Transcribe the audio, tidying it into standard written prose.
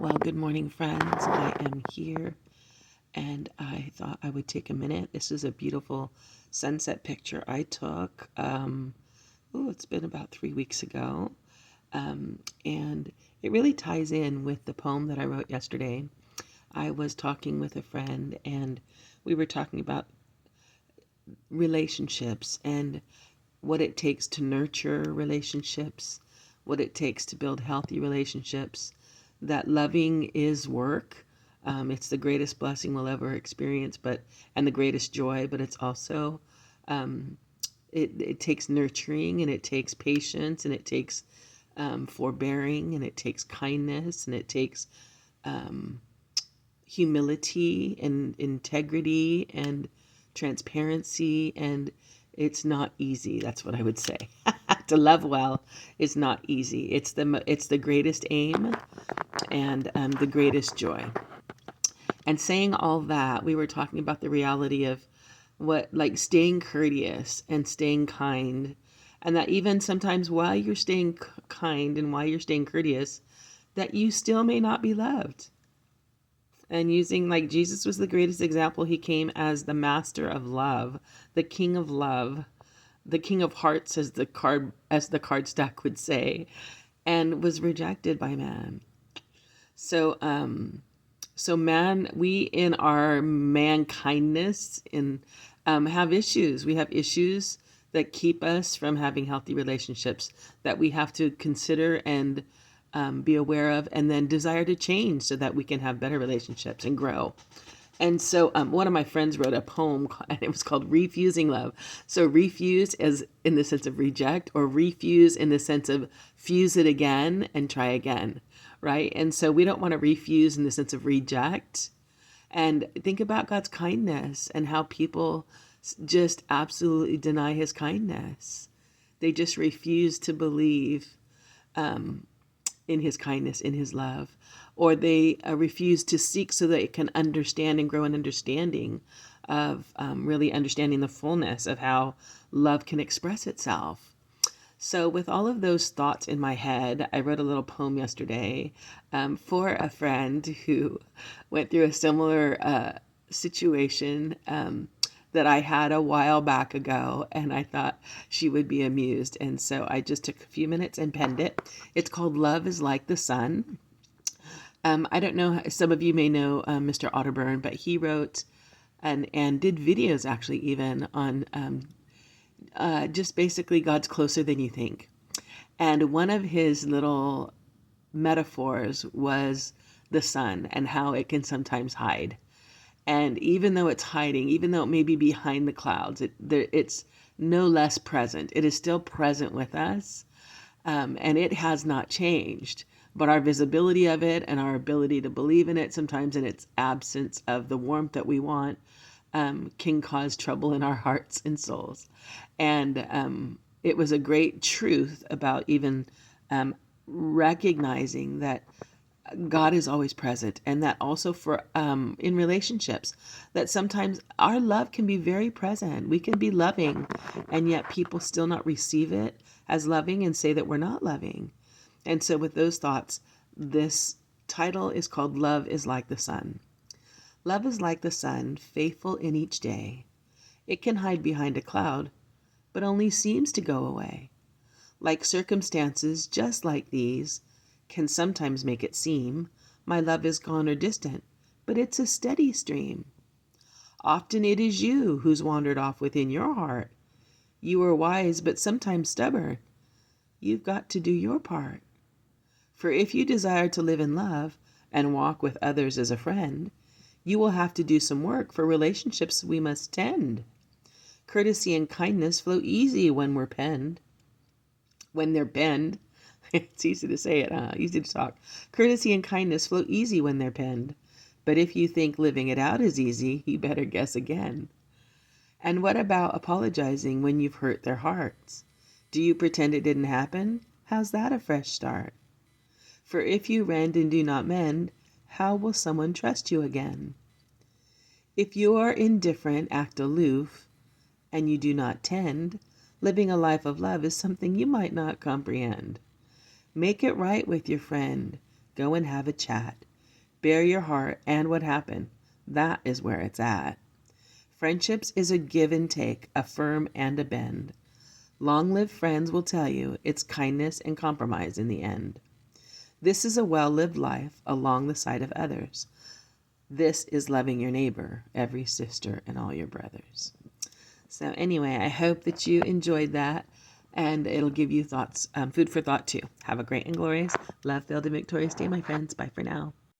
Well, good morning, friends. I am here and I thought I would take a minute. This is a beautiful sunset picture I took. It's been about 3 weeks ago. And it really ties in with the poem that I wrote yesterday. I was talking with a friend and we were talking about relationships and what it takes to nurture relationships, what it takes to build healthy relationships, that loving is work. It's the greatest blessing we'll ever experience, and the greatest joy, but it's also, um, it takes nurturing and it takes patience and it takes forbearing and it takes kindness and it takes um, humility and integrity and transparency, and it's not easy. That's what I would say. To love well is not easy. It's the greatest aim and the greatest joy. And saying all that, we were talking about the reality of what, like, staying courteous and staying kind, and that even sometimes while you're staying kind and while you're staying courteous, that you still may not be loved. And using, like, Jesus was the greatest example. He came as the master of love, the king of love, the king of hearts, as the card stack would say, and was rejected by man. So man, we in our man kindness have issues. We have issues that keep us from having healthy relationships that we have to consider and be aware of, and then desire to change so that we can have better relationships and grow. And so one of my friends wrote a poem, and it was called Refusing Love. So refuse as in the sense of reject, or refuse in the sense of fuse it again and try again, right? And so we don't want to refuse in the sense of reject. And think about God's kindness and how people just absolutely deny his kindness. They just refuse to believe in his kindness, in his love, or they refuse to seek so they can understand and grow in understanding of really understanding the fullness of how love can express itself. So, with all of those thoughts in my head, I wrote a little poem yesterday for a friend who went through a similar situation that I had a while back ago, and I thought she would be amused. And so I just took a few minutes and penned it. It's called Love is Like the Sun. I don't know, some of you may know Mr. Otterburn, but he wrote and did videos actually even on just basically God's closer than you think. And one of his little metaphors was the sun and how it can sometimes hide. And even though it's hiding, even though it may be behind the clouds, it's no less present. It is still present with us, and it has not changed. But our visibility of it and our ability to believe in it, sometimes in its absence of the warmth that we want, can cause trouble in our hearts and souls. And it was a great truth about even recognizing that God is always present, and that also for in relationships, that sometimes our love can be very present. We can be loving, and yet people still not receive it as loving and say that we're not loving. And so, with those thoughts, this title is called "Love is Like the Sun." Love is like the sun, faithful in each day. It can hide behind a cloud, but only seems to go away. Like circumstances just like these can sometimes make it seem my love is gone or distant, but it's a steady stream. Often it is you who's wandered off within your heart. You are wise, but sometimes stubborn. You've got to do your part. For if you desire to live in love and walk with others as a friend, you will have to do some work for relationships we must tend. Courtesy and kindness flow easy when we're penned. When they're penned, it's easy to say it, huh? Easy to talk. Courtesy and kindness flow easy when they're penned. But if you think living it out is easy, you better guess again. And what about apologizing when you've hurt their hearts? Do you pretend it didn't happen? How's that a fresh start? For if you rend and do not mend, how will someone trust you again? If you are indifferent, act aloof, and you do not tend, living a life of love is something you might not comprehend. Make it right with your friend. Go and have a chat. bare your heart, and what happened? That is where it's at. Friendships is a give and take, a firm and a bend. Long-lived friends will tell you it's kindness and compromise in the end. This is a well-lived life along the side of others. This is loving your neighbor, every sister, and all your brothers. So anyway, I hope that you enjoyed that, and it'll give you thoughts, food for thought too. Have a great and glorious, love-filled, and victorious day, my friends. Bye for now.